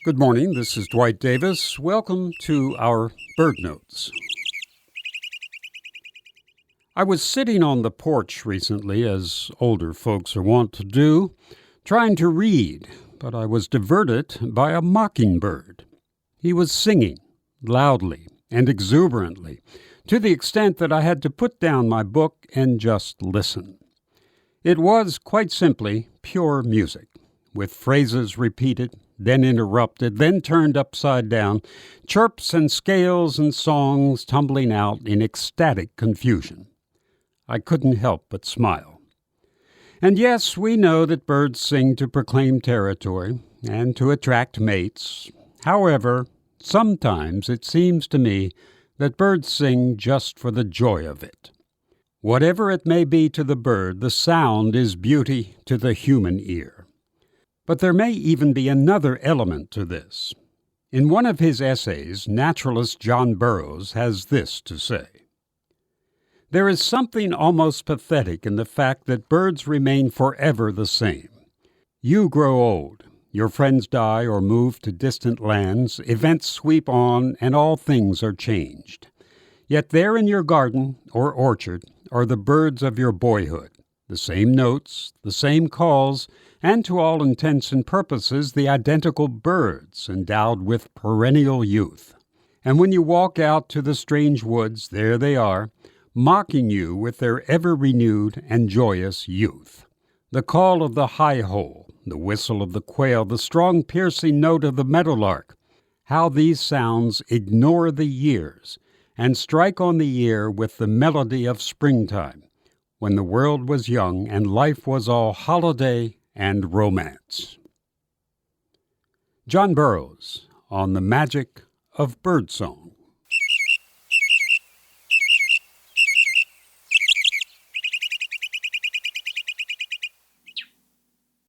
Good morning, this is Dwight Davis. Welcome to our Bird Notes. I was sitting on the porch recently, as older folks are wont to do, trying to read, but I was diverted by a mockingbird. He was singing, loudly and exuberantly, to the extent that I had to put down my book and just listen. It was, quite simply, pure music, with phrases repeated, then interrupted, then turned upside down, chirps and scales and songs tumbling out in ecstatic confusion. I couldn't help but smile. And yes, we know that birds sing to proclaim territory and to attract mates. However, sometimes it seems to me that birds sing just for the joy of it. Whatever it may be to the bird, the sound is beauty to the human ear. But there may even be another element to this. In one of his essays, naturalist John Burroughs has this to say: "There is something almost pathetic in the fact that birds remain forever the same. You grow old, your friends die or move to distant lands, events sweep on, and all things are changed. Yet there in your garden or orchard are the birds of your boyhood, the same notes, the same calls, and to all intents and purposes the identical birds endowed with perennial youth. And when you walk out to the strange woods, there they are, mocking you with their ever-renewed and joyous youth. The call of the high-hole, the whistle of the quail, the strong piercing note of the meadowlark, how these sounds ignore the years and strike on the ear with the melody of springtime, when the world was young and life was all holiday and romance." John Burroughs on the Magic of Birdsong.